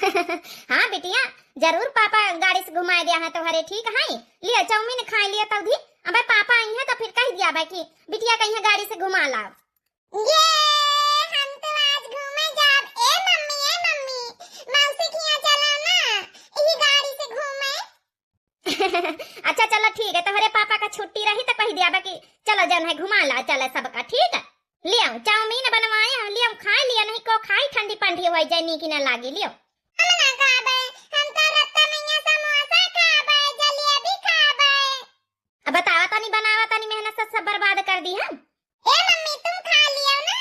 हाँ बिटिया, जरूर पापा गाड़ी से घुमा दिया है तुम्हारे, ठीक है। लिया चाउमीन खा लिया तब भी। अब पापा आई है तो फिर कह दिया भाई कि बिटिया कहीं गाड़ी से घुमा लाओ। ये हम तो आज घूमे जाब। ए मम्मी मौसी के यहाँ चलो ना, यही गाड़ी से घूमे। अच्छा चलो ठीक है, तुम्हारे पापा का छुट्टी रही तो कह दिया कि चलो जन है घुमा ला चलो सबका, ठीक है। लियो चाउमीन बनवाए हैं, लियो खा लिया, नहीं को खाई ठंडी पंडी हो जाए नी की ना लागी। लियो हम ना खाबे, हम तो रत्ता मैया समोसा खाबे, जलेबी खाबे। अब बतावा तनी बनावा तनी, मेहनत से सब बर्बाद कर दी हम। ए मम्मी तुम खा लियो ना।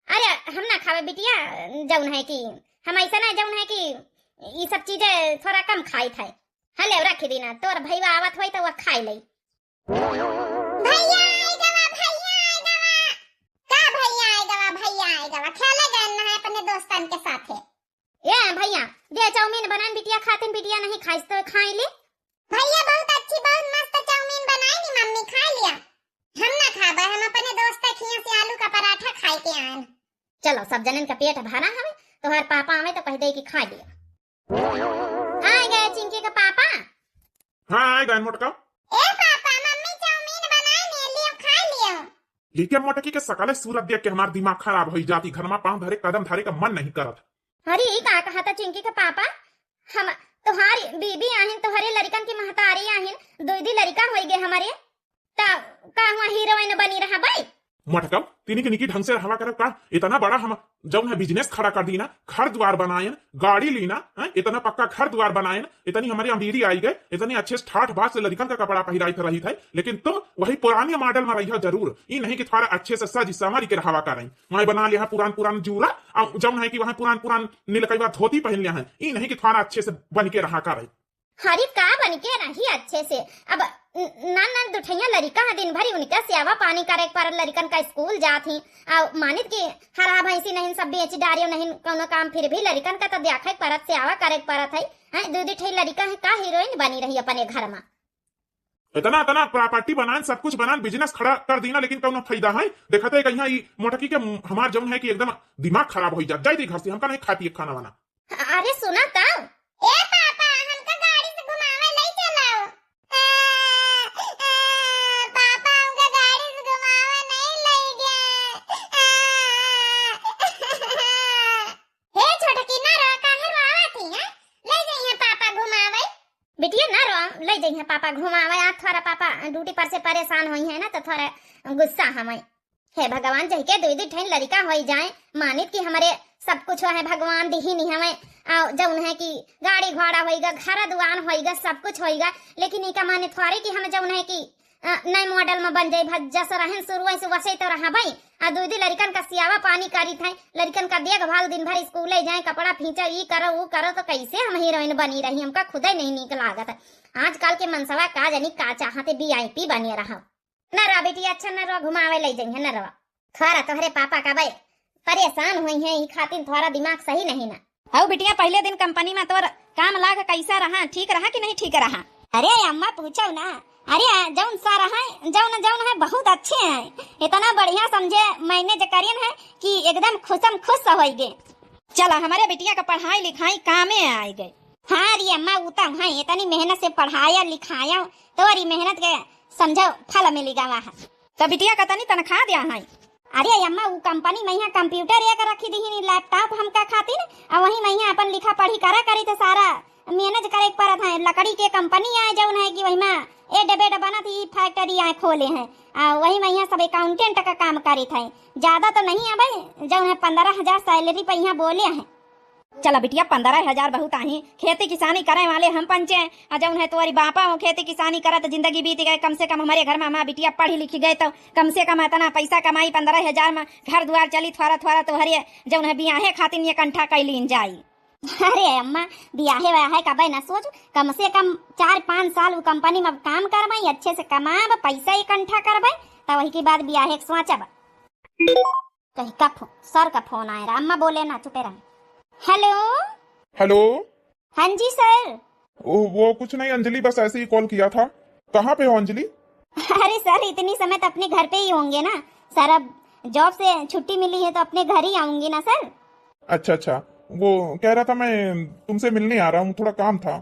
अरे हम ना खावे बिटिया, जौन है कि हम ऐसा ना जौन है कि ये सब चीजें थोड़ा कम खाई थे। हले रख देना, तोर भईवा आवत होई तो वो खाई लई। भैया खेले गए ना अपने दोस्तन के साथ। ये भैया दे चाउमीन बनान, बिटिया खातिन, बिटिया नहीं खाइस तो खाई ले। भैया बहुत अच्छी बहुत मस्त चाउमीन बनाई नी मम्मी, खा लिया। हम ना खाबे, हम अपने दोस्त के खिया से आलू का पराठा खाई के आए। चलो सब जनन का पेट भरा हवे, तो हर पापा आवे तो कह दे कि खा लिया। आ गए चिंकी का पापा। हाँ आ गए मोटका। ए पापा मम्मी चाउमीन बनाई ने, लियो खा लियो। लेकिन मोटकी के सकले सूरत देख के हमार दिमाग खराब हो जाती, घर में पांव धरे कदम धरे का मन नहीं करत। अरे का कहा था चिंकी का पापा, हम तुम्हारी बीबी आहिन, तुम्हारे लड़कन की महतारी आहिन, दो दी लड़का हो गए हमारे, ता का हुआ हीरोइन बनी रहा भाई। मोटका तीनी के निकी ढंग से हवा करब का, इतना बड़ा हम जब है बिजनेस खड़ा कर दी ना, घर द्वार बनायन, गाड़ी लीना है, इतना पक्का घर द्वार बनायन, इतनी हमारी अमीरी आई गए, इतनी अच्छे ठाठ बात से लड़कन का कपड़ा पहराई रही थे। लेकिन तुम वही पुरानी मॉडल में रही हो जरूर, ये नहीं कि थोड़ा अच्छे से सज संवारी के हवा कर रही। वहां बना लिया पुरान जूरा, जब है कि वहां पुरान नीलकई धोती पहन लिया है, ये नहीं कि थोड़ा अच्छे से बन के रहा कर। हरी का बन के रही अच्छे से। अब नान दुठैया लड़का है, दिन भरी उनका सेवा पानी करे पर लड़कन का स्कूल जाती, मानित की हरा भैंसी नहीं सब बेच डारियो नहीं कोनो काम, फिर भी लड़कन का तो देखे परत सेवा करे परत है। दूधी ठे लड़का है का हीरोइन बनी रही अपने घर में। इतना प्रॉपर्टी बनान, सब कुछ बनान, बिजनेस खड़ा कर दीना, लेकिन कौनो फायदा है? देखते है कहीं मोटकी के हमार जौन है कि एकदम दिमाग खराब हो जाती घर से, हमका नहीं खाती खाना वाना। अरे सुना था ए पापा हमका गाड़ी से घुमावे ले चलाओ। पापा हमका गाड़ी से घुमावे नहीं ले गए। हे छोटकी ना रो, काहे रोवत ही है? ले जइहे पापा घुमावे। बिटिया ना रो, ले जइहे पापा घुमावे। आज थोड़ा पापा ड्यूटी पर से परेशान होई है ना, तो थोड़ा गुस्सा हमें। हे भगवान जही के दो ठन लड़का हो जाए, मानित की हमारे सब कुछ है भगवान दी नहीं हमें, जौन है कि गाड़ी घोड़ा होएगा, घर दुआन होएगा, सब कुछ होएगा, लेकिन इका माने थोड़े कि हम जौन है कि नए मॉडल में बन जाए जैसे रहन शुरू से वैसे तो रहा भाई। दूधी लड़कन का सियावा पानी करी थे, लड़कन का देखभाल, दिन भर स्कूल जाए, कपड़ा फींचा, ये करो वो करो, तो कैसे हम हीरोइन बनी रही, हमका खुद ही नहीं निक लागत। आजकल के मनसवा का जानी का चाहते VIP बने रहा। न रो बेटी अच्छा न रो, घुमावे ले जाइए न रो। थोड़ा तोहरे पापा का भाई परेशान हुई है, खातिर थोड़ा दिमाग सही नहीं ना। हाउ बिटिया पहले दिन कंपनी में तोर काम लाग कैसा रहा, ठीक रहा कि नहीं ठीक रहा? अरे अम्मा पूछो ना, अरे जौन सा रहा जौन है बहुत अच्छे हैं, इतना बढ़िया समझे मैंने जकरियन है कि एकदम खुश हो गए। चला हमारे बिटिया का पढ़ाई लिखाई कामे आए गए। हाँ री अम्मा उता है, इतनी मेहनत से पढ़ाया लिखाया, तोरी मेहनत के समझो फल मिलेगा वहाँ। तो बिटिया का तनी तनख्वाह दिया है? अरे अम्मा वो कंपनी में यहाँ कंप्यूटर एक रखी दी, लैपटॉप हमका खातिर, और वही मैं अपन लिखा पढ़ी करी तो सारा मैनेज करे परत है। लकड़ी के कंपनी आए जौन है कि वही में ए डबे बना थी, फैक्ट्री आए खोले हैं, वही में यहाँ सब अकाउंटेंट का काम करी थे। ज्यादा तो नहीं है भाई, जौन है 15,000 सैलरी पे यहाँ बोले हैं। चला बिटिया 15,000 बहुत आही, खेती किसानी करे वाले हम पंचे, जौन है तुम्हारी बापा हो खेती किसानी करत जिंदगी बीत गए। कम से कम हमारे घर में हमारा बिटिया पढ़ी लिखी गए तो कम से कम इतना पैसा कमाई, 15,000 में घर द्वार चली, थोड़ा तुम्हारे जौन है बियाहे खातिर ये कंठा कैलीन जाई। अरे अम्मा बियाहे व्याहे कबे न सोच, कम से कम 4-5 साल वो कंपनी में काम करवाई, अच्छे से कमाब, पैसा इकट्ठा करवाई, तब वही के बाद बियाहे सोचब। कहीं का सर का फोन आया, अम्मा बोले ना, चुपे रहे। हेलो। हाँ जी सर। वो कुछ नहीं अंजलि, बस ऐसे ही कॉल किया था। कहाँ पे हो अंजलि? अरे सर इतनी समय तो अपने घर पे ही होंगे ना सर, अब जॉब से छुट्टी मिली है तो अपने घर ही आऊंगी ना सर। अच्छा, वो कह रहा था मैं तुमसे मिलने आ रहा हूँ, थोड़ा काम था।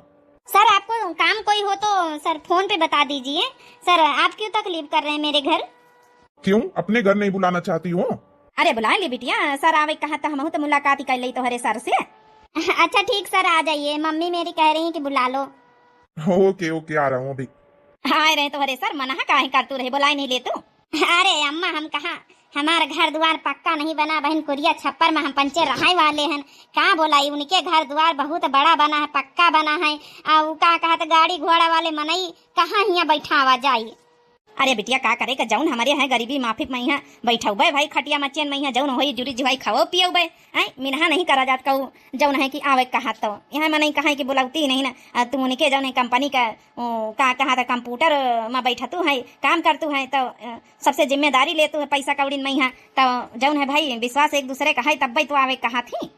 सर आपको काम कोई हो तो सर फोन पे बता दीजिए। सर आप क्यों तकलीफ कर रहे हैं मेरे घर? क्यों, अपने घर नहीं बुलाना चाहती हो? अरे बुलाएंगे बिटिया, सर आवे कहा तो हम तो मुलाकात ही कर ली तोहरे सर से। अच्छा ठीक सर आ जाइए, मम्मी मेरी कह रही है कि बुला लो। ओके ओके, आ रहा हूँ अभी। आए रहे तोहरे सर, मना काहे कर तू रहे, बुलाए नहीं ले तू। अरे अम्मा हम कहा हमारा घर द्वार पक्का नहीं बना बहन, कुरिया छप्पर में हम पंचे रहाई वाले हैं। कहाँ बोलाई उनके घर द्वार बहुत बड़ा बना है, पक्का बना है। और का कहत गाड़ी घोड़ा वाले मनई कहाँ यहाँ बैठावा जाई। अरे बिटिया का करे का जौन हमारे है गरीबी माफिक में यहाँ बैठा बे भाई, खटिया मचेन में यहाँ जौन होई जुड़ी जुहाई खाओ पियो बे। आई मिनहा नहीं करा जात कहूँ जौन है कि आवे कहा तो यहाँ मैं नहीं कहा कि बुलाती नहीं ना तुम उनके जौन है कंपनी का का कहा था कंप्यूटर में बैठा तू है काम कर तू है तो सबसे जिम्मेदारी ले तू है पैसा कौड़ी में यहाँ तो जौन है भाई विश्वास एक दूसरे का है तब भाई तू आवे कहा थी।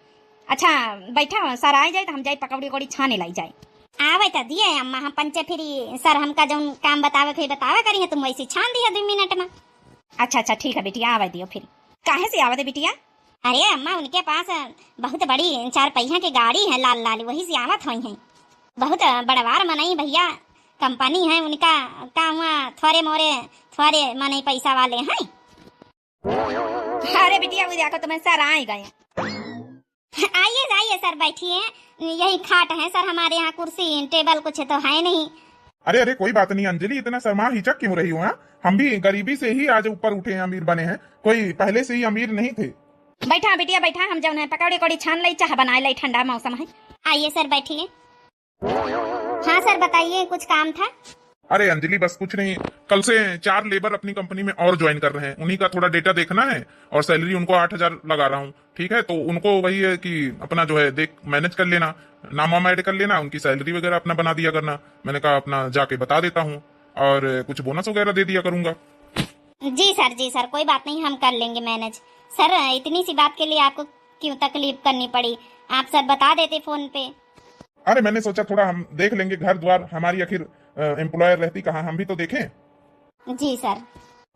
अच्छा बैठा सर आ जाए तो हम जाए पकौड़ी कौड़ी छाने लाई जाए। आवे तो दिए अम्मा हम पंचे फिरी सर हमका जौन काम बतावे फिर बतावा करी है, तुम वैसे छान दिया 2 मिनट में। अच्छा अच्छा ठीक है बिटिया आवे दियो फिर। काहे से आवे दे बिटिया? अरे अम्मा उनके पास बहुत बड़ी 4 पहिया की गाड़ी है लाल लाल, वही से आवत हुई है। बहुत बड़वार मनई भैया कंपनी है उनका, का हुआ थोड़े मोरे थोड़े मनई पैसा वाले हैं। अरे बिटिया वो देखो तुम्हें सर आ गए। आइए जाइए सर बैठिए, यही खाट है सर हमारे यहाँ, कुर्सी टेबल कुछ तो है नहीं। अरे अरे कोई बात नहीं अंजलि, इतना शर्मा हिचक क्यों रही हो? हम भी गरीबी से ही आज ऊपर उठे हैं, अमीर बने हैं, कोई पहले से ही अमीर नहीं थे। बैठा बिटिया बैठा, हम जौन है पकौड़ी कौड़ी छान लाई, चाह बनाए लाई, ठंडा मौसम है। आइए सर बैठिए। हाँ सर बताइए, कुछ काम था? अरे अंजलि बस कुछ नहीं, कल से 4 लेबर अपनी कंपनी में और ज्वाइन कर रहे हैं, उन्हीं का थोड़ा डेटा देखना है और सैलरी उनको 8,000 लगा रहा हूँ, ठीक है? तो उनको वही है कि अपना जो है देख मैनेज कर लेना, नाम वाम ऐड कर लेना, उनकी सैलरी वगैरह अपना बना दिया करना। मैंने कहा अपना जाके बता देता हूँ और कुछ बोनस वगैरह दे दिया करूंगा। जी सर कोई बात नहीं, हम कर लेंगे मैनेज। सर इतनी सी बात के लिए आपको क्यों तकलीफ करनी पड़ी, आप सर बता देते फोन पे। अरे मैंने सोचा थोड़ा हम देख लेंगे घर द्वार, हमारी आखिर एम्प्लॉयर रहती कहाँ, हम भी तो देखें। जी सर।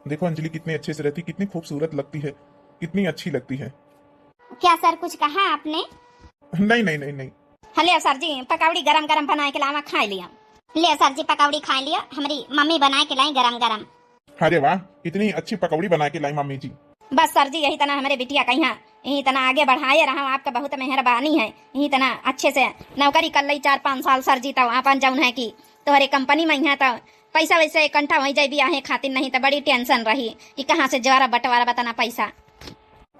देखो अंजलि कितने अच्छे से रहती, कितनी खूबसूरत लगती है, कितनी अच्छी लगती है। क्या सर कुछ कहा आपने? नहीं नहीं नहीं नहीं। हले सर जी पकौड़ी गरम गरम बनाए के लावा खा लिया। ले सर जी पकौड़ी खा लिया, हमारी मम्मी बनाए के लाई गरम गरम। अरे वाह, इतनी अच्छी पकौड़ी बना के लाई मम्मी जी। बस सर जी यही तना हमारे बिटिया कहीं यही तना आगे बढ़ाए रहा, आपका बहुत मेहरबानी है। यही तना अच्छे से नौकरी कर ली 4-5 साल सर जी, तो अपन जौन है कि तुम्हारे कंपनी में यहाँ तो पैसा वैसे इकट्ठा हो जाए बियाहे खातिर, नहीं तो बड़ी टेंशन रही कि कहाँ से ज्वारा बंटवारा बताना पैसा।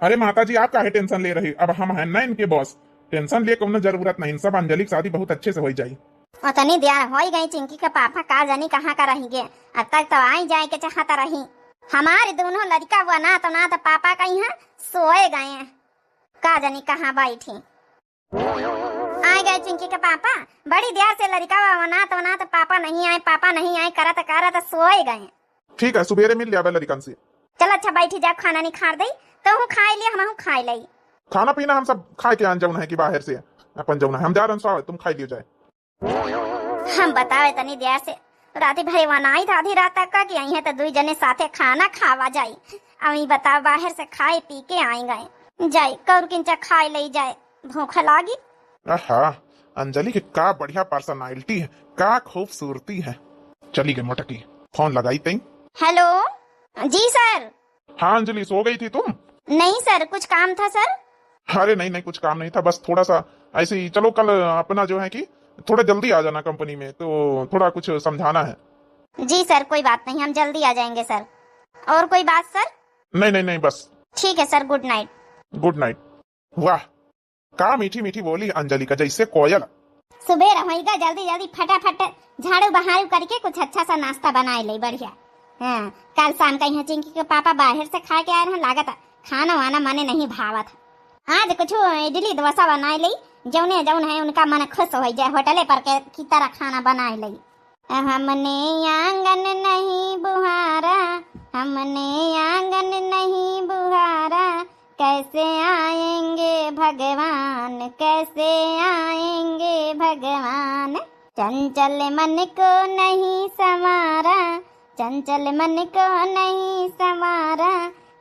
अरे माता जी आप काहे टेंशन ले रही, अब हम है ना इनके बॉस, टेंशन ले कोनो जरूरत नहीं, सब अंजलि की शादी बहुत अच्छे से हो जाई। उतनी देर हो गई, चिंकी के पापा का जानी कहाँ का रहेंगे, अब तक तो आई जाए के चाहता रही। हमारे दोनों लड़का हुआ ना तो पापा का यहाँ सोए गए हैं, का जानी कहाँ बैठी। आ गए चिंकी के पापा, बड़ी देर से लड़का हुआ ना तो पापा नहीं आए करत सोए गए। ठीक है सुबेरे मिल लिया लड़कन से। चल अच्छा बैठी जा, खाना नहीं खा दई तो हूँ खाई लिया, हम खाई ली। खाना पीना हम सब खा के आन जाऊन है कि बाहर से अपन जाऊन है, हम जा रहे हैं, तुम खाई लियो जाए। हम बतावे तनी देर से राती भरे वनाई था, आधी रात तक का कि आई है तो 2 जने साथे खाना खावा जाई। अभी बताओ बाहर से खाए पी के आई गए, जाई कौर किंचा खाई ले जाए, भूख लागी। आहा अंजलि की का बढ़िया पर्सनालिटी है, का खूबसूरती है। चली गई मोटकी, फोन लगाई तई। हेलो जी सर। हाँ अंजलि सो गई थी तुम? नहीं सर कुछ काम था सर। अरे नहीं नहीं कुछ काम नहीं था, बस थोड़ा सा ऐसे ही, चलो कल अपना जो है कि थोड़ा जल्दी आ जाना कंपनी में, तो थोड़ा कुछ समझाना है। जी सर कोई बात नहीं, हम जल्दी आ जाएंगे सर। और कोई बात सर? नहीं नहीं नहीं बस। ठीक है sir, good night. Good night. वाह का मीठी मीठी बोली अंजलि का, जैसे कोयल। सुबह रहेगा जल्दी जल्दी फटाफट झाड़ू बहारू करके कुछ अच्छा सा नाश्ता बनाए ले बढ़िया। हाँ कल शाम का यहाँ चिंकी के पापा बाहर से खा के आए हैं, लागत खाना वाना मने नहीं भावत। आज कुछ इडली डोसा बनाए ली, जौन है उनका मन खुश हो जाए, होटले पर के की तरह खाना बनाए ली। हमने आंगन नहीं बुहारा, हमने आंगन नहीं बुहारा, कैसे आएंगे भगवान, कैसे आएंगे भगवान। चंचल मन को नहीं संवारा, चंचल मन को नहीं संवारा,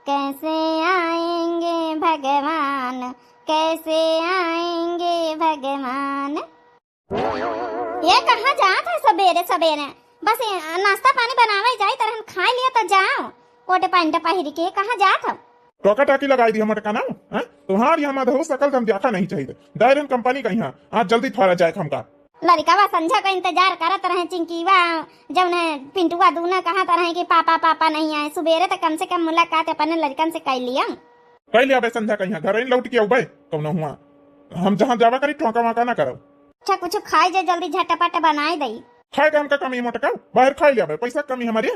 कैसे आएंगे भगवान। कैसे आएंगे भगवान। ये कहाँ जा था सवेरे सवेरे, बस नाश्ता पानी बनावे जाए तरह खा लिया तो जाओ। कोटे पैंट पहिर के कहाँ जा था? टोका टाकी लगाई दी हमर का नाम है तुम्हार यहाँ मधो सकल हम देखा नहीं चाहिए डायरन कंपनी का यहाँ आज जल्दी थोड़ा जाए हमका। लड़कावा संझा का इंतजार करत रहे चिंकीवा जब ने पिंटुआ दूना कहा तरह कि पापा पापा नहीं आए। सुबेरे तक कम से कम मुलाकात अपने लड़कन से कर लिया। कह लिया संझा का यहाँ घर लौट के आऊ कौन हुआ हम जहाँ जावा करी टोका वाका ना करो। अच्छा कुछ खाई जाए जल्दी झटपट बनाए दई। खाए का हमका कमी मोटका बाहर खा लिया पैसा कमी हमारी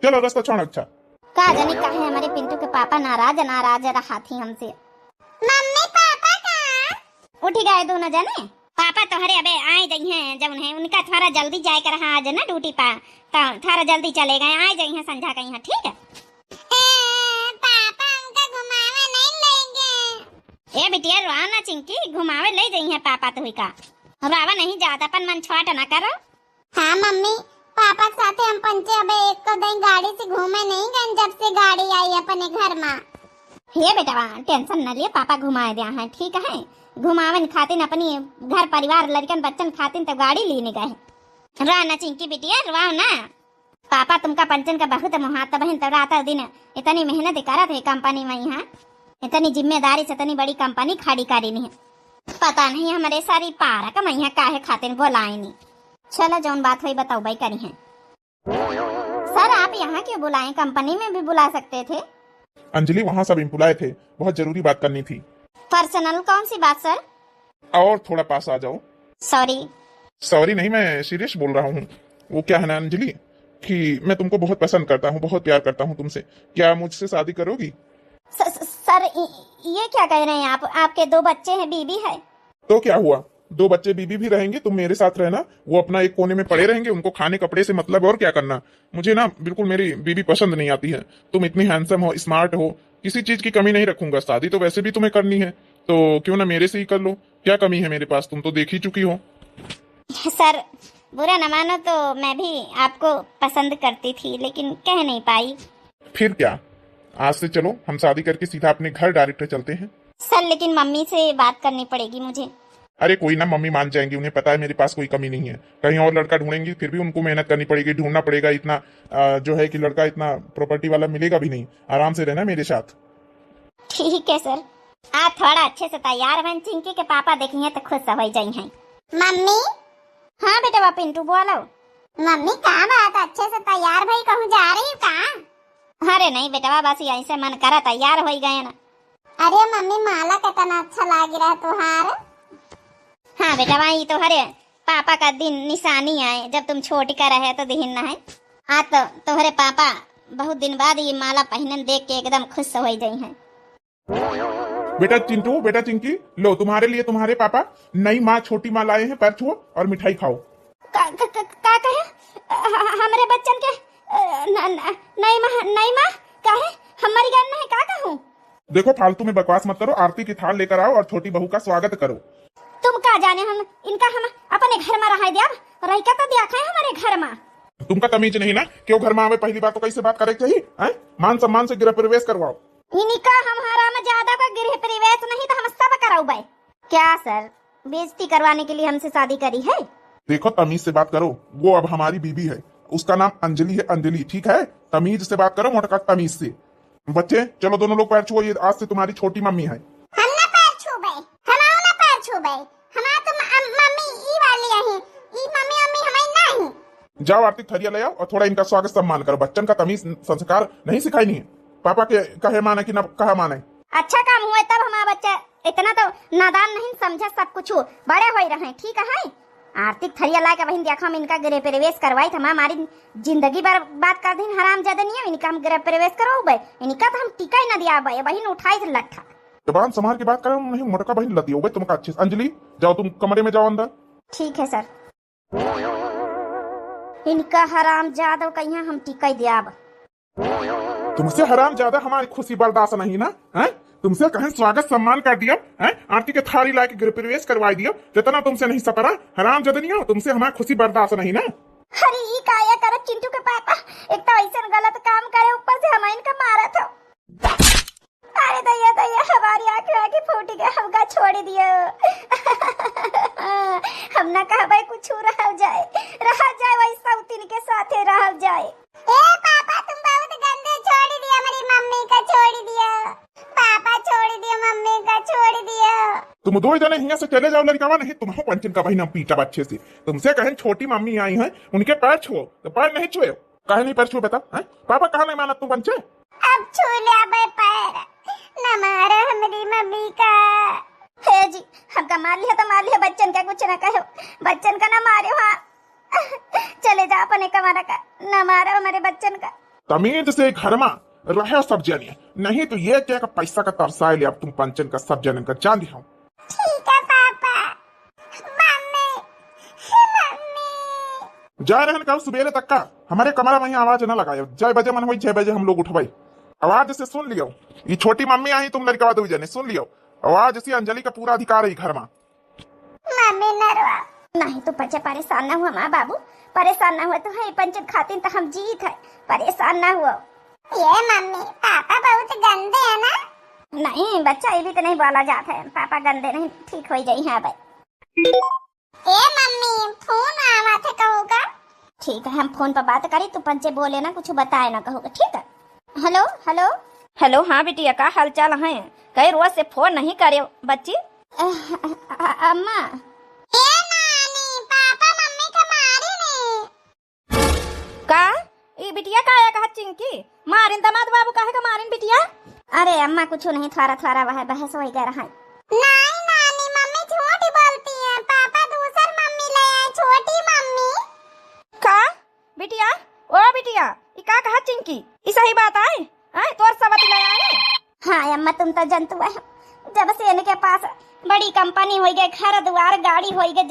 चलो रास्ता छोड़। अच्छा का जाने काहे हमारे पिंटू के पापा नाराज नाराज रहा थी हमसे। मम्मी पापा का उठ गए दोनों जने। पापा तो हरे अबे आए गई हैं जब है उनका थोड़ा जल्दी जाए कर रहा आज ना ड्यूटी पा तो थोड़ा जल्दी चले गए आए गई हैं संझा का यहाँ। ठीक है पापा उनका घुमावे नहीं लेंगे। ए बिटिया रोआ ना चिंकी घुमावे ले गई हैं पापा तो ही का रोवा नहीं जाता अपन मन छोट ना करो। हाँ मम्मी पापा के साथ हम पंचे अबे एक तो दिन गाड़ी से घूमे नहीं गए जब से गाड़ी आई अपने घर में। हे बेटा टेंशन न लिए पापा घुमाए दिया है ठीक है। घुमावन खातिन अपनी घर परिवार लड़कन बच्चन खातिन तो गाड़ी लेने गए। रो ना चिंकी बिटिया रोओ ना पापा तुमका पंचन का बहुत मुहात बहन तो रात दिन इतनी मेहनत करत है कंपनी में यहाँ इतनी जिम्मेदारी से इतनी बड़ी कंपनी खड़ी करी नहीं पता नहीं हमारे सारी पारा का मैं काहे खातिन बुलाए नहीं। चलो जौन बात हुई बताओ भाई करी है। सर आप यहाँ क्यों बुलाए कंपनी में भी बुला सकते थे। अंजलि वहाँ सब बुलाए थे बहुत जरूरी बात करनी थी। पर्सनल कौन सी बात सर? और थोड़ा पास आ जाओ। सॉरी नहीं मैं सीरियस बोल रहा हूँ। वो क्या है ना अंजलि कि मैं तुमको बहुत पसंद करता हूँ बहुत प्यार करता हूँ तुमसे क्या मुझसे शादी करोगी? सर ये क्या कह रहे हैं आप? आपके 2 बच्चे हैं बीबी है। तो क्या हुआ 2 बच्चे बीबी भी रहेंगे तुम मेरे साथ रहना वो अपना एक कोने में पड़े रहेंगे उनको खाने कपड़े से मतलब और क्या करना। मुझे ना बिल्कुल मेरी बीबी पसंद नहीं आती है। तुम इतनी हैंडसम हो स्मार्ट हो किसी चीज की कमी नहीं रखूंगा। शादी तो वैसे भी तुम्हें करनी है तो क्यों ना मेरे से ही कर लो। क्या कमी है मेरे पास तुम तो देख ही चुकी हो। सर बुरा न मानो तो मैं भी आपको पसंद करती थी लेकिन कह नहीं पाई। फिर क्या आज से चलो हम शादी करके सीधा अपने घर डायरेक्ट चलते हैं। सर लेकिन मम्मी से बात करनी पड़ेगी मुझे। अरे कोई ना मम्मी मान जाएंगी उन्हें पता है मेरे पास कोई कमी नहीं है। कहीं और लड़का ढूंढेंगी फिर भी उनको मेहनत करनी पड़ेगी ढूंढना पड़ेगा इतना जो है कि लड़का इतना प्रॉपर्टी वाला मिलेगा भी नहीं। आराम से रहना मेरे साथ। ठीक है सर आप थोड़ा अच्छे से तैयार बन चिंकी के पापा देखेंगे तो खुश हो जाई हैं। मम्मी हाँ बेटा वो पिंटू बोलो। मम्मी कहाँ बात अच्छे से तैयार भाई कहूँ जा रही हूँ कहाँ? अरे नहीं बेटा बस यहीं से मन करा तैयार हो गए ना। अरे मम्मी माला कितना अच्छा लग रहा तुहार। हाँ बेटा वही तो हरे पापा का दिन निशानी आए जब तुम छोटी का रहे तो दिन है आज तो तुम्हारे पापा बहुत दिन बाद ये माला पहनन देख के एकदम खुश हो गई हैं। बेटा चिंटू बेटा चिंकी लो तुम्हारे लिए तुम्हारे पापा नई माँ छोटी माँ लाए हैं पैर छुओ और मिठाई खाओ। का कहे हमारे बच्चन के नई माँ काहे हमारी घर में है का कहूँ? देखो फालतू में बकवास मत करो आरती की थाल लेकर आओ और छोटी बहू का स्वागत करो। तुम का जाने हम इनका हम अपने घर में रह दिया रही का तो दिया है हमारे घर में। तुमका तमीज नहीं ना क्यों घर में आवे पहली बात तो कैसे बात करे चाहिए मान सम्मान से गृह प्रवेश करवाओ। इनका हमारा में ज्यादा का गृह प्रवेश नहीं तो हम सब कराऊ भाई। क्या सर बेइज्जती करवाने के लिए हमसे शादी करी है? देखो तमीज से बात करो वो अब हमारी बीबी है उसका नाम अंजलि है अंजलि ठीक है तमीज से बात करो मोटका तमीज से। बच्चे चलो दोनों लोग पैर छुओ ये आज से तुम्हारी छोटी मम्मी है। हम ना पैर छू भाई हमारा ना पैर छू भाई हमारा तो मम्मी ई वाली है ई मम्मी हमारी नहीं। जाओ आरती थरिया ले आओ और थोड़ा इनका स्वागत सम्मान करो। बच्चन का तमीज संस्कार नहीं सिखाई नहीं है पापा के कहे माने कि ना कहा माने। अच्छा काम हुआ तब हमारा बच्चा इतना तो नादान नहीं समझा सब कुछ बड़े हो रहे ठीक है। आर्थिक थरिया ला के बहन देखा हम इनका गृह प्रवेश करवाई था हमारी जिंदगी बर्बाद कर दी हराम ज्यादा नहीं है इनका हम गृह प्रवेश करो भाई इनका तो हम टीका ही ना दिया भाई बहन उठाई थे लट्ठा। जबान संभाल के बात करो नहीं मोटका बहन लती हो तुमका अच्छे अंजलि जाओ तुम कमरे में जाओ अंदर। ठीक है सर। इनका हराम ज्यादा कहीं हम टीका ही दिया। तुमसे हराम ज्यादा हमारी खुशी बर्दाश्त नहीं ना है तुमसे कहें स्वागत सम्मान कर दिया है आरती के थाली ला के गृह प्रवेश करवा दिया जितना तुमसे नहीं सपरा हराम जद नहीं हो तुमसे हमारी खुशी बर्दाश्त नहीं ना। अरे ये काया कर चिंटू के पापा एक तो ऐसा गलत काम करे ऊपर से हम इनका मारा था। अरे दैया दैया हमारी आंखें फूट गए, हमका छोड़ दियो। हम ना कहबे कुछ रह जाए वैसा उतिन के साथे रह जाए। ए पापा तुम बहुत गंदे, छोड़ दिया मेरी मम्मी का, छोड़ दिया पापा, छोड़ दिया मम्मी का, छोड़ दिया। तुम दो जने यहाँ से चले जाओ लड़कावा, नहीं तुम हो पंचन का बहिना पीटा अच्छे से। तुमसे कहें छोटी मम्मी आई है उनके पैर छुओ तो पैर नहीं छुए, कहे नहीं पैर छुओ बता है? पापा कहा नहीं माना तुम पंचे? अब छू लिया बे पैर, न मारा हमारी मम्मी का। हे जी हमका मार लिया तो मार लिया, बच्चन का कुछ ना कहो, बच्चन का ना मारे। वहाँ चले जा अपने कमारा का, न मारो हमारे बच्चन का। तमीज से घर में रहे सब जने, नहीं तो ये क्या पैसा का तरसाए ले अब तुम पंचन का सब जनन का जान दिखाओ। ठीक है पापा। मम्मी मम्मी जा रहे कल सुबह तक का हमारे कमरा में आवाज न लगायो, 6 बजे मन हुई 6 बजे हम लोग उठवाई, आवाज से सुन लियो। ये छोटी मम्मी आई तुम लड़का दो जने सुन लियो, आवाज से अंजलि का पूरा अधिकार है घर में। मम्मी नरवा नहीं तो बच्चे परेशान ना हुआ माँ बाबू, परेशान ना हुआ तो है पंचन खातिर तो हम जीत है, परेशान ना हुआ। ये मम्मी पापा बहुत गंदे है ना? नहीं बच्चा ये भी तो नहीं बोला जाता है, पापा गंदे नहीं, ठीक हो जाई है भाई। ए मम्मी फोन आवा थे कहोगा? ठीक है हम फोन पर बात करी, तू पंचे बोले ना कुछ बताए ना कहोगा, ठीक है। हेलो हेलो हेलो, हाँ बिटिया का हाल चाल है? कई रोज से फोन नहीं करे बच्ची। अम्मा ए नानी पापा मम्मी का मारी ने का ये बिटिया का आया कहा चिंकी मारिन दमाद बाबू काहे का मारिन बिटिया? अरे अम्मा कुछ नहीं, थोड़ा थोड़ा वह बहस हो गया रहा। नहीं नानी मम्मी झूठ बोलती है, पापा दूसर मम्मी ले आए, छोटी मम्मी। का बिटिया ओ बिटिया ये का कहा चिंकी, ये सही बात आए तोर सबत ले आए? हाँ अम्मा तुम तो जनतु है, जब से इनके पास बड़ी कंपनी हो गई, घर द्वार गाड़ी हो गई,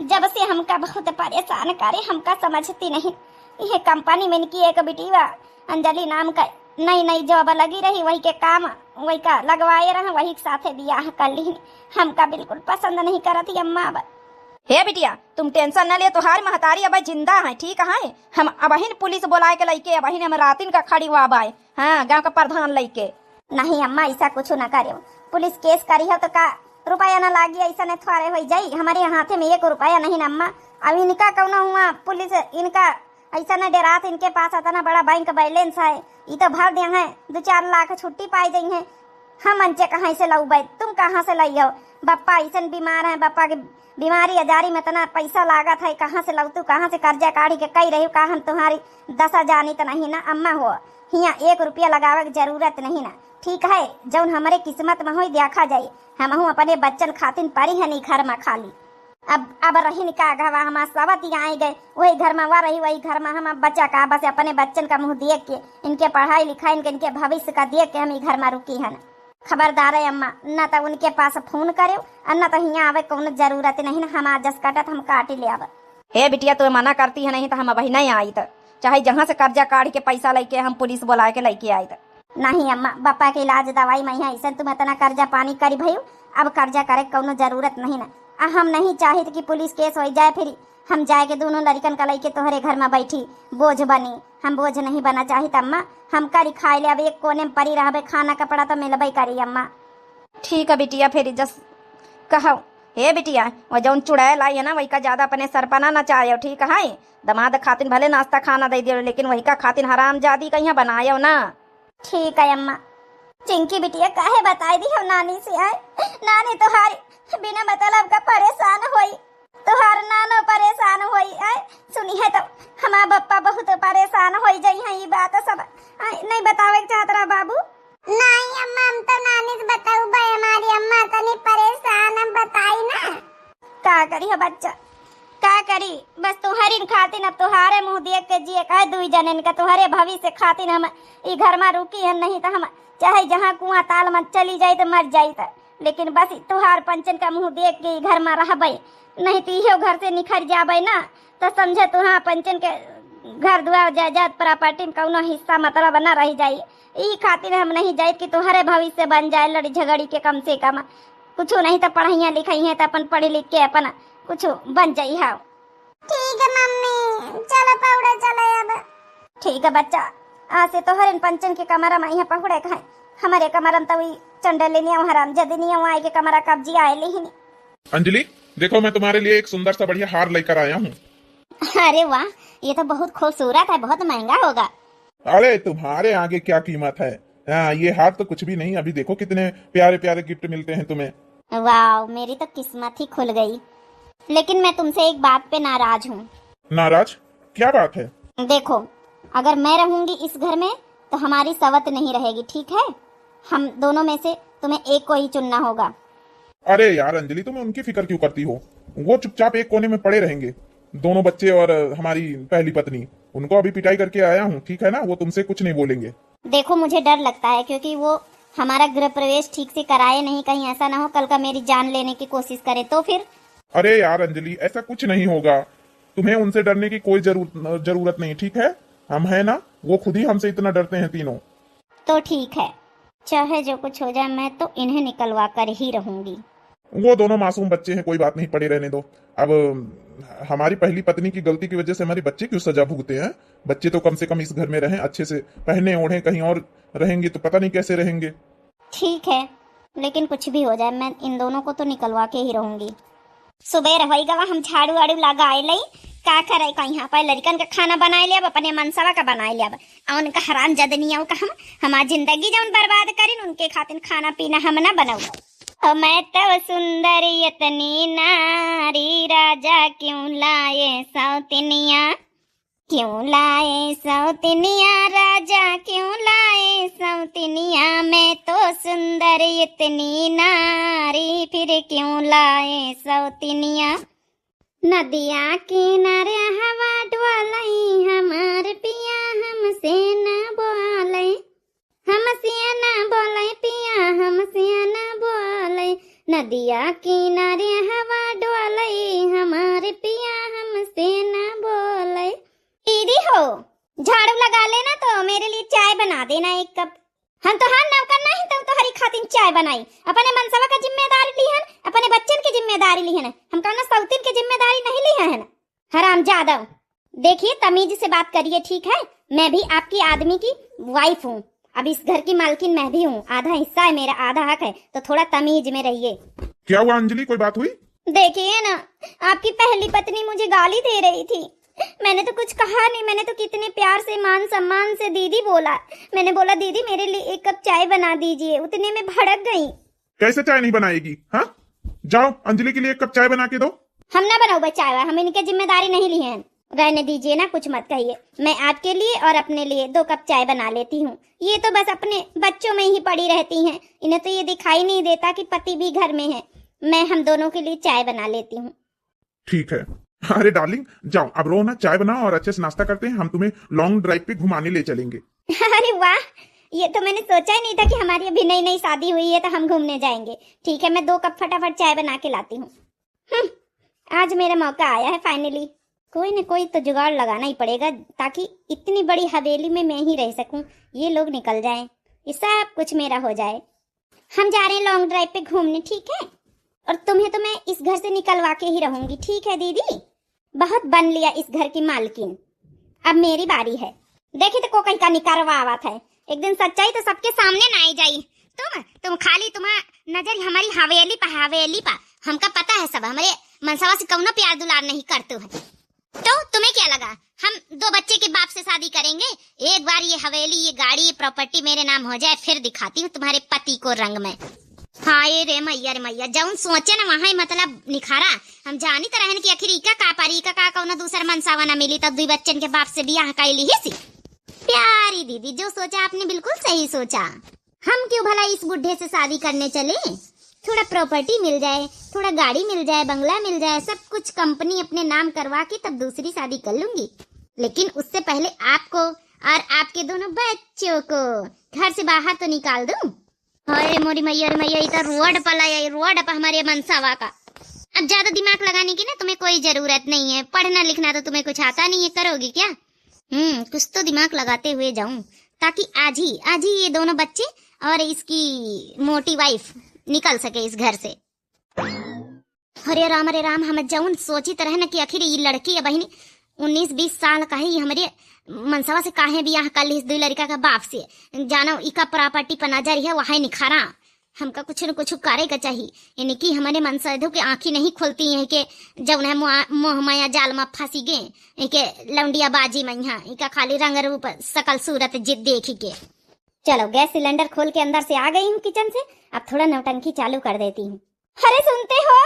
जब से हमका बहुत परेशान करे, हमका समझती नहीं। ये कंपनी में इनकी एक बिटिया अंजलि नाम का नई जॉब लगी रही, वही के काम वही का लगवाए रहा, वही के साथे बियाह कर ली। हमका बिल्कुल पसंद नहीं करती अम्मा। अब हे बिटिया तुम टेंशन न ले, तुम्हारी महतारी अब जिंदा है, ठीक है। हम अबहिन पुलिस बुलाए के लइके अबहिन हम रातिन का खड़ी हुआ बाय, हाँ गांव का प्रधान लइके। नहीं अम्मा ऐसा कुछ न करियो, पुलिस केस करी हो तो का रुपया न लागी, ऐसा नहीं थोड़े हो जाई, हमारे हाथे में 1 रुपया नहीं न अम्मा। अब इनका कौन हुआ पुलिस, इनका ऐसा न डरात, इनके पास इतना बड़ा बैंक बैलेंस है, ये तो भर दिया है 2-4 लाख छुट्टी पाई गई है। हम अंचे कहाँ से लाऊ भाई, तुम कहाँ से लाई हो? बप्पा ऐसा बीमार है, बप्पा की बीमारी अजारी में इतना पैसा लागत है, कहाँ से लाऊ? तू कहाँ से कर्जा काढ़ी के कई रही हो? कहा हम तुम्हारी दशा जानी तो नहीं ना अम्मा हो, यहाँ 1 रुपया लगावे की जरूरत नहीं ना, ठीक है। जौन हमारे किस्मत में हो देखा जाये, हम अपने बच्चन खातिन परी है नहीं घर में खाली। अब रही का घवा हमारा सबत आई गए, वही घर में वह रही, वही घर में हम बच्चा का बस अपने बच्चन का मुंह देख के, इनके पढ़ाई लिखाई इनके भविष्य का देख के हम घर में रुकी है। खबरदार है अम्मा, न तो उनके पास फोन करे और न तो यहाँ आवे, कोनो जरूरत नहीं ना, हम जस कटत हम काटी ले आवे। हे बिटिया तू मना करती है नहीं तो हम अभी नहीं आई, तो चाहे जहाँ से कर्जा काढ़ के पैसा लेके हम पुलिस बुला के लेके आए। तो नहीं अम्मा, बप्पा के इलाज दवाई में ऐसा तुम इतना कर्जा पानी करी भई, अब कर्जा करे कोनो जरूरत नहीं ना। हम नहीं चाहे कि पुलिस केस हो जाए, फिर हम जाए के दोनों लड़कन का लेके तोहरे घर में बैठी बोझ बनी, हम बोझ नहीं बना चाहिए अम्मा। हम करी खाए ले, अब एक कोने में परी रहबे, खाना कपड़ा तो मिलबे करी अम्मा। ठीक है बिटिया, फिर जस कहो हे बिटिया वो जौन चुड़ैल आई है ना, वही का ज्यादा अपने सरपना न चाहे, ठीक है। दमाद खातिन भले नाश्ता खाना दे दियो, लेकिन वही का खातिन हराम जादी कहीं बनायो ना। ठीक है अम्मा। चिंकी बिटिया काहे बताई दी हो नानी से आए, नानी तुम्हारी बिना मतलब का परेशान होई, तुहार नानो परेशान होई आए, सुनी है तो हमारा बप्पा बहुत परेशान होई जाई है, ये बात सब नहीं बतावे चाहत रहा बाबू। नहीं अम्मा हम तो नानी से बताऊ भाई, हमारी अम्मा तनी परेशान, हम बताई ना। का करी है बच्चा, का करी, बस तुहरी खातिन अब तुहारे मुंह देख के जिए कहे 2 जने का, तुहरे भविष्य खातिन हम ई घर में रुकी है, नहीं तो हम चाहे जहाँ कुआं ताल में चली जाए तो मर जाई, लेकिन बस तुहार पंचन का मुंह देख के घर में रहबे, नहीं तो इहो घर से निखर जाबे ना, तो समझे तुहार पंचन के घर द्वार जायदाद प्रॉपर्टी में कौनो हिस्सा मतलब न रह जाई। ई खातिर हम नहीं जाए कि तुम्हारे भविष्य बन जाए लड़ी झगड़ी के, कम से कम कुछ नहीं तो पढ़ाइया लिखाई है तो अपन पढ़ लिख के अपन कुछ बन जाई है। ठीक है मम्मी, चलो पौड़ा चले अब। ठीक है बच्चा, आज से तोहरे पंचन के कमरा में यहाँ पहुड़े खाए, हमारे कमरन तो चंडल नहीं हराम जद नहीं आए के कमरा कब्जी आए ही नहीं। अंजलि देखो, मैं तुम्हारे लिए एक सुंदर सा बढ़िया हार लेकर आया हूँ। अरे वाह, ये तो बहुत खूबसूरत है, बहुत महंगा होगा। अरे तुम्हारे आगे क्या कीमत है। हाँ, ये हार तो कुछ भी नहीं। अभी देखो कितने प्यारे प्यारे गिफ्ट मिलते हैं तुम्हें। वाह, मेरी तो किस्मत ही खुल गई। लेकिन मैं तुमसे एक बात पे नाराज हूँ। नाराज? क्या बात है? देखो, अगर मैं रहूंगी इस घर में तो हमारी सवत नहीं रहेगी, ठीक है? हम दोनों में से तुम्हें एक को ही चुनना होगा। अरे यार अंजलि, तुम उनकी फिक्र क्यों करती हो? वो चुपचाप एक कोने में पड़े रहेंगे, दोनों बच्चे और हमारी पहली पत्नी। उनको अभी पिटाई करके आया हूँ, ठीक है ना? वो तुमसे कुछ नहीं बोलेंगे। देखो, मुझे डर लगता है क्योंकि वो हमारा गृह प्रवेश ठीक से कराए नहीं, कहीं ऐसा ना हो कल का मेरी जान लेने की कोशिश करे तो फिर। अरे यार अंजलि, ऐसा कुछ नहीं होगा। तुम्हें उनसे डरने की कोई जरूरत नहीं, ठीक है? हम है ना, वो खुद ही हमसे इतना डरते हैं तीनों। तो ठीक है, चाहे जो कुछ हो जाए मैं तो इन्हें निकलवा कर ही रहूंगी। वो दोनों मासूम बच्चे हैं, कोई बात नहीं, पड़े रहने दो। अब हमारी पहली पत्नी की गलती की वजह से हमारे बच्चे क्यों सजा भुगते हैं? बच्चे तो कम से कम इस घर में रहें, अच्छे से पहने ओढ़े। कहीं और रहेंगे तो पता नहीं कैसे रहेंगे। ठीक है, लेकिन कुछ भी हो जाए मैं इन दोनों को तो निकलवा के ही रहूंगी। सुबह रहोई गवा, हम झाड़ू वाड़ू लगाए लई का करे का यहाँ पर लड़कन का खाना बनाए लिया, अपने मनसवा का बनाए लिया। और उनका हराम जदनिया का हम हमारी जिंदगी जौन बर्बाद करिन उनके खातिर खाना पीना हम ना बनाऊ। मैं तो सुंदर यतनी नारी, राजा क्यों लाए सौतनिया, क्यों लाए सौतनिया, राजा क्यों लाए सौतनिया। मैं तो सुंदर इतनी नारी, फिर क्यों लाए सौतनिया। नदिया किनारे हवा डोलई, हमार पिया हमसे न बोले, हमसे न बोले पिया हमसे न बोले। नदिया किनारे हवा डोलई, हमार पिया हमसे न बोले। दीदी हो, झाड़ू लगा लेना तो मेरे लिए चाय बना देना एक कप। हम तो हाँ नौकर नहीं, तुम तो हरी खातिर चाय बनाई। अपने मनसवा का जिम्मेदारी ली है, अपने बच्चन की जिम्मेदारी ली है ना, हम कहना सौतीन की जिम्मेदारी नहीं ली है ना। हराम जादव, देखिए तमीज से बात करिए, ठीक है? मैं भी आपकी आदमी की वाइफ हूँ, अब इस घर की मालकिन मैं भी हूँ। आधा हिस्सा है मेरा, आधा हक है, तो थोड़ा तमीज में रहिए। क्या हुआ अंजलि, कोई बात हुई? देखिए ना, आपकी पहली पत्नी मुझे गाली दे रही थी। मैंने तो कुछ कहा नहीं, मैंने तो कितने प्यार से मान सम्मान से दीदी बोला। मैंने बोला दीदी मेरे लिए एक कप चाय बना दीजिए, उतने में भड़क गई। कैसे चाय नहीं बनाएगी? हाँ, जाओ अंजलि के लिए एक कप चाय बना के दो। हम ना बनाओ भाई चाय, हम इनकी जिम्मेदारी नहीं ली है। रहने दीजिए ना, कुछ मत कहिए। मैं आपके लिए और अपने लिए 2 कप चाय बना लेती हूँ। ये तो बस अपने बच्चों में ही पड़ी रहती हैं, इन्हें तो ये दिखाई नहीं देता कि पति भी घर में है। मैं हम दोनों के लिए चाय बना लेती हूँ। ठीक है। अरे डार्लिंग, जाओ अब रो ना, चाय बनाओ और अच्छे से नाश्ता करते हैं। हम तुम्हें लॉन्ग ड्राइव पे घुमाने ले चलेंगे। अरे वाह, ये तो मैंने सोचा ही नहीं था कि हमारी अभी नई नई शादी हुई है तो हम घूमने जाएंगे। ठीक है, मैं 2 कप फटाफट चाय बना के लाती हूँ। आज मेरा मौका आया है फाइनली। कोई न कोई तो जुगाड़ लगाना ही पड़ेगा ताकि इतनी बड़ी हवेली में मैं ही रह सकूं, ये लोग निकल जाएं, ये सब कुछ मेरा हो जाए। हम जा रहे हैं लॉन्ग ड्राइव पे घूमने, ठीक है? और तुम्हें तो मैं इस घर से निकलवा के ही रहूंगी, ठीक है दीदी? बहुत बन लिया इस घर की मालकिन, अब मेरी बारी है। देखी तो को कहीं का निकलवा आवा था, एक दिन सच्चाई तो सबके सामने ना आई जाई। तुम खाली तुम्हारा नजर हमारी हवेली पा, हमका पता है सब। हमारे मनसवा से कौनो प्यार दुलार नहीं करते हैं। तो तुम्हें क्या लगा हम 2 बच्चे के बाप से शादी करेंगे? एक बार ये हवेली, ये गाड़ी, ये प्रॉपर्टी मेरे नाम हो जाए, फिर दिखाती हूँ तुम्हारे पति को रंग में। हाय रे मैया, जौन सोचे ना वहाँ मतलब निखारा। हम जानी तो रहन की आखिर इका का पारी का कौनो दूसर मनसावा ना मिली तब 2 बच्चन के बाप से बियाह कैली ही सी। प्यारी दीदी, जो सोचा आपने बिल्कुल सही सोचा। हम क्यों भला इस बुढ़े से शादी करने चले? थोड़ा प्रॉपर्टी मिल जाए, थोड़ा गाड़ी मिल जाए, बंगला मिल जाए, सब कुछ कंपनी अपने नाम करवा के तब दूसरी शादी कर लूंगी। लेकिन उससे पहले आपको और आपके दोनों बच्चों को घर से बाहर तो निकाल दूं। अरे मोरी मैया इधर रोड पर हमारे मनसावा का। अब ज्यादा दिमाग लगाने की ना तुम्हें कोई जरूरत नहीं है। पढ़ना लिखना तो तुम्हें कुछ आता नहीं है, करोगी क्या? कुछ तो दिमाग लगाते हुए जाऊं ताकि आज ही ये दोनों बच्चे और इसकी मोटी वाइफ निकल सके इस घर से। अरे राम, हम जौन सोची तरह न कि आखिर ये लड़की या बहनी 19-20 साल का है ये हमारे मनसवा से काहे बियाह कर ली इस दो लड़का का बाप से। जानो इका प्रॉपर्टी पर नजर है वहां निखारा, हमका कुछ न कुछ करे का चाहिए। यानी कि हमारे मनसदों की आंखें नहीं खुलती हैं कि जब उन्हें मोह माया जाल में फंसी गए के लौंडिया बाजी में यहाँ इका खाली रंग रूप सकल सूरत जिद देखी के। चलो गैस सिलेंडर खोल के अंदर से आ गई हूँ किचन से, अब थोड़ा नौटंकी चालू कर देती हूँ। अरे सुनते हो,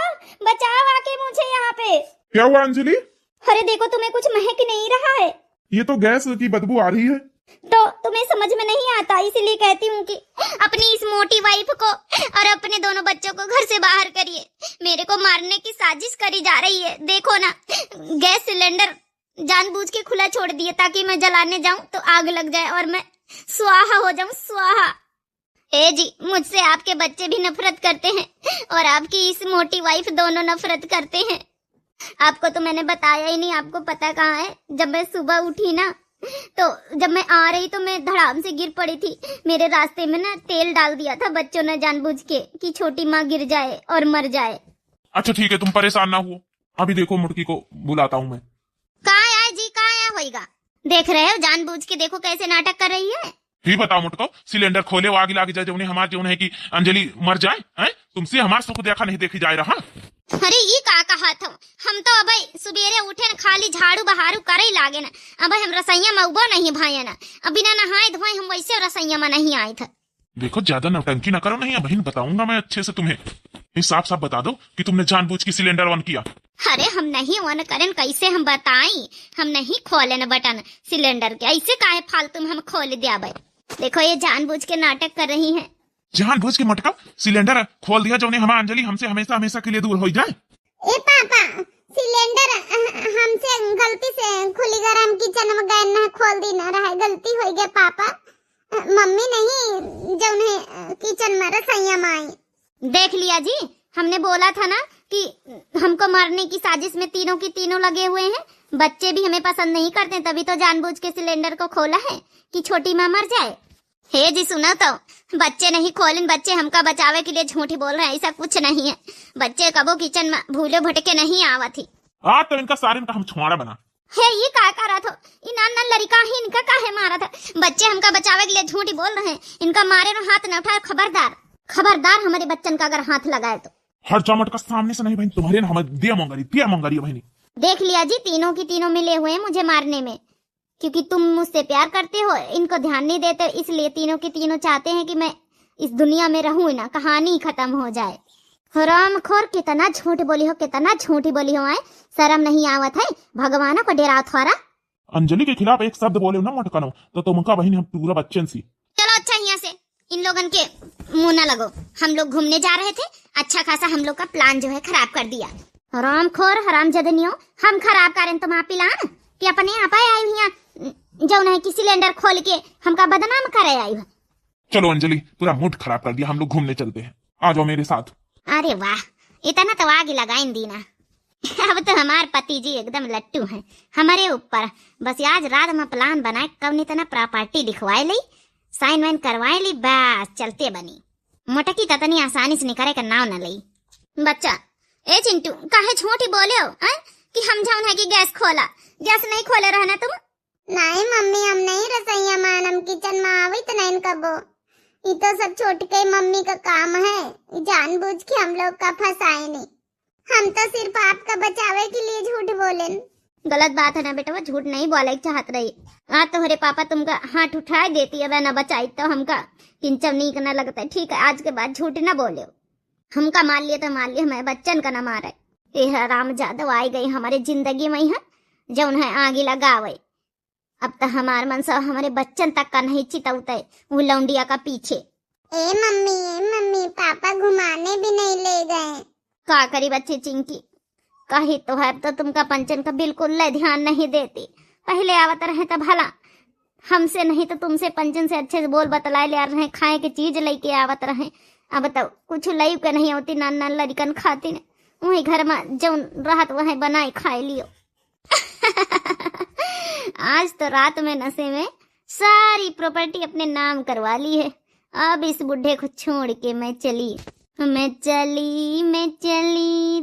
बचाओ आके मुझे यहाँ पे। क्या हुआ अंजलि? अरे देखो तुम्हें कुछ महक नहीं रहा है? ये तो गैस की बदबू आ रही है। तो तुम्हें समझ में नहीं आता, इसीलिए कहती हूँ कि अपनी इस मोटी वाइफ को और अपने दोनों बच्चों को घर से बाहर करिए। मेरे को मारने की साजिश करी जा रही है। देखो ना, गैस सिलेंडर जानबूझ के खुला छोड़ दिया ताकि मैं जलाने जाऊं तो आग लग जाए और मैं स्वाहा हो जाऊं, स्वाहा। ए जी, मुझसे आपके बच्चे भी नफरत करते हैं और आपकी इस मोटी वाइफ दोनों नफरत करते हैं। आपको तो मैंने बताया ही नहीं, आपको पता कहाँ है। जब मैं सुबह उठी ना, तो जब मैं आ रही तो मैं धड़ाम से गिर पड़ी थी। मेरे रास्ते में ना तेल डाल दिया था बच्चों ने जानबूझ के कि छोटी माँ गिर जाए और मर जाए। अच्छा ठीक है, तुम परेशान ना हुओ, अभी देखो मुटकी को बुलाता हूँ मैं। कहाँ आया जी, कहाँ आया होएगा? देख रहे हो, जानबूझ के देखो कैसे नाटक कर रही है। ही बताओ मुटको, सिलेंडर खोले वो आगे लागे जाए उन्हें हमारे जो है कि अंजलि मर जाए हैं? तुमसे हमारा सुख देखा नहीं देखी जाए रहा। अरे ये का कहा था, हम तो अब सुबेरे उठे न खाली झाड़ू बहारू करे लागे ना। अब हम रसैया में उबो नहीं भाई ना, अब बिना नहाए धोए हम वैसे रसैया में नहीं आए थे। देखो ज्यादा नौटंकी ना करो, नहीं बहन बताऊंगा मैं अच्छे से तुम्हें। साफ साफ बता दो कि तुमने जानबूझ के सिलेंडर ऑन किया। अरे हम नहीं ऑन करें, कैसे हम बताई? हम नहीं खोले न बटन सिलेंडर के, ऐसे काहे फालतू में हम खोल दिया भाई। देखो ये जानबूझ के नाटक कर रही है। जानबूझ के मटका सिलेंडर खोल दिया जो हमारा अंजलि हमसे हमेशा हमेशा के लिए दूर हो जाए। ए पापा, सिलेंडर हमसे गलती से खुली घर हम किचन में गए ना, खोल दी ना रहा, गलती हो गई पापा। मम्मी नहीं जो उन्हें किचन में रसोईया में आई। देख लिया जी, हमने बोला था ना कि हमको मारने की साजिश में तीनों की तीनों लगे हुए हैं। बच्चे भी हमें पसंद नहीं करते, तभी तो जानबूझ के सिलेंडर को खोला है कि छोटी माँ मर जाए। हे जी सुनो तो, बच्चे नहीं खोलन, बच्चे हमका बचावे के लिए झूठी बोल रहे हैं, ऐसा कुछ नहीं है। बच्चे कबो किचन में भूले भटके नहीं आवा थी। तो इनका सारे इनका हम छुआड़ा बना है। ये का करा था इन लड़का ही इनका काहे मारा था? बच्चे हमका बचावे के लिए झूठी बोल रहे हैं, इनका मारे नो हाथ न उठाए। खबरदार खबरदार, हमारे बच्चन का अगर हाथ लगाए तो। हर जामट का सामने से नहीं बहन, तुम्हारे ना हमें दिया मंगारी बहनी। देख लिया जी, तीनों की तीनों मिले हुए हैं मुझे मारने में, क्योंकि तुम मुझसे प्यार करते हो, इनको ध्यान नहीं देते, इसलिए तीनों की तीनों चाहते हैं कि मैं इस दुनिया में रहूं ना, कहानी खत्म हो जाए। हरामखोर, कितना झूठ बोली हो, कितना झूठी बोली हो। आए शर्म नहीं आवत है? भगवान को डरा थोड़ा। अंजलि के खिलाफ एक शब्द बोले ना मटकनो तो तुमका बहन हम पूरा बच्चन सी। चलो अच्छा, यहाँ से इन लोगन के मुंह न लगो। हम लोग घूमने जा रहे थे, अच्छा खासा हम लोग का प्लान जो है खराब कर दिया। हरामखोर, हरामजदनियों, हम खराब करें तुम आप प्लान कि अपने आप आई हुई जो नहीं कि सिलेंडर खोल के हमका बदनाम करे आई। चलो अंजलि, पूरा मूड खराब कर दिया, हम लोग घूमने चलते हैं, आ जाओ मेरे साथ। अरे वाह, इतना तो आगे लगाइन दी ना। अब तो हमारे पति जी एकदम लट्टू हैं हमारे ऊपर। बस आज रात में प्लान बनाए, कब नहीं तना प्रॉपर्टी लिखवाए ली, साइन वाइन करवाए ली, बस चलते बनी। मोटकी ततनी आसानी से निकले का नाव न लई। बच्चा, ए चिंटू, काहे झूठी बोले हो कि हम जाऊन है कि गैस खोला? गैस नहीं खोले रहना तुम। नहीं मम्मी, हम नहीं रसोईया में, हम किचन में आवी तो नहीं कबो। ये तो सब छोटी के मम्मी का काम है, जानबूझ के हम लोग का फंसाए नहीं। हम तो सिर्फ आपका बचावे के लिए झूठ बोले। गलत बात है ना बेटा, वो झूठ नहीं बोले चाहत रही। आज तो हरे पापा तुमका हाथ उठाए देती है, न बचाई तो हमका किंचव नीक न लगता है। ठीक है, आज के बाद झूठ न बोले। हमका मान लिया तो मान लिया, मैं बच्चन का न मारे। ये राम जादव आई गई हमारे जिंदगी में है जो उन्हें आगे लगावे। अब तो हमार मन सब हमारे बच्चन तक का नहीं चितौते वो लौंडिया का पीछे। ए मम्मी, पापा घुमाने भी नहीं ले गए। का करी बच्चे चिंकी, कही तो है तो तुमका पंचन का बिल्कुल ध्यान नहीं देती। पहले आवत रहे तो भला हमसे नहीं तो तुमसे पंचन से अच्छे से बोल बतलाए ले रहे, खाए के चीज लेके आवत रहे। अब तो कुछ लई के नहीं होती, नान लड़कन खाती ने वही घर में जो राहत वही बनाई खाए लियो। आज तो रात में नशे में सारी प्रॉपर्टी अपने नाम करवा ली है। अब इस बुढ़े को छोड़ के मैं चली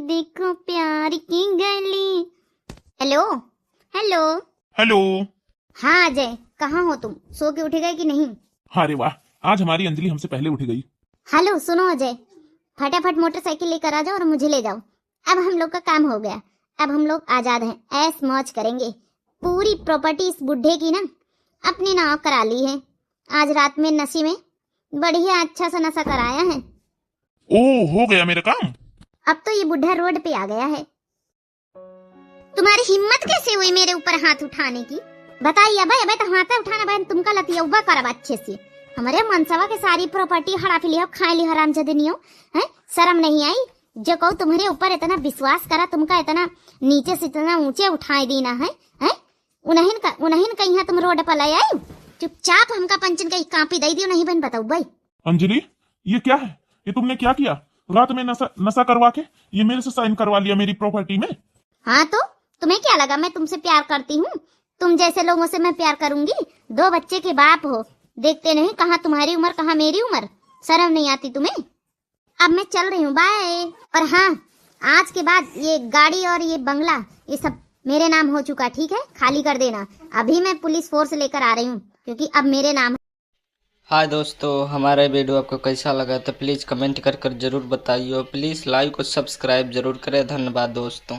देखो प्यार की गली। Hello hello, hello. हाँ अजय, कहाँ हो तुम? सो के उठ गए कि नहीं? अरे वाह, आज हमारी अंजलि हमसे पहले उठ गई। हेलो सुनो अजय, फटाफट मोटरसाइकिल लेकर आ जाओ और मुझे ले जाओ। अब हम लोग का काम हो गया, अब हम लोग आजाद हैं, ऐश मौज करेंगे। पूरी प्रॉपर्टी इस बुढ़े की ना अपने नाम करा ली है। आज रात में नशे में बढ़िया अच्छा सा नशा कराया है। ओ, हो गया मेरा काम। अब तो ये बुढ़ा रोड पे आ गया है। तुम्हारी हिम्मत कैसे हुई मेरे ऊपर हाथ उठाने की? बताइए अबे, अबे तो हाथ उठाना बहन तुमका लतियौबा करब अच्छे से। हमारे मनसवा के सारी प्रॉपर्टी हड़प लियो, खाए ली हरामजादनियो हैं। शर्म नहीं आई? जो कहूँ तुम्हारे ऊपर इतना विश्वास करा, तुमका इतना नीचे से इतना ऊंचे उठाए देना है हैं? उन्हें कहीं तुम रोड पर ले आई? चुपचाप हमका पंचन का कापी दे दियो, नहीं बहन बताओ भाई। अंजलि, ये क्या है? ये तुमने क्या किया? रात में नशा करवा के ये मेरे से साइन करवा लिया मेरी प्रॉपर्टी में। हाँ तो तुम्हें क्या लगा मैं तुमसे प्यार करती हूँ? तुम जैसे लोगों से मैं प्यार करूंगी? 2 बच्चे के बाप हो, देखते नहीं कहाँ तुम्हारी उम्र कहाँ मेरी उम्र। शर्म नहीं आती तुम्हें? अब मैं चल रही हूँ, बाय। और हाँ, आज के बाद ये गाड़ी और ये बंगला ये सब मेरे नाम हो चुका, ठीक है? खाली कर देना। अभी मैं पुलिस फोर्स लेकर आ रही हूँ क्योंकि अब मेरे नाम। हाय दोस्तों, हमारा वीडियो आपको कैसा लगा तो प्लीज़ कमेंट कर ज़रूर बताइए। प्लीज़ लाइक और सब्सक्राइब ज़रूर करें। धन्यवाद दोस्तों।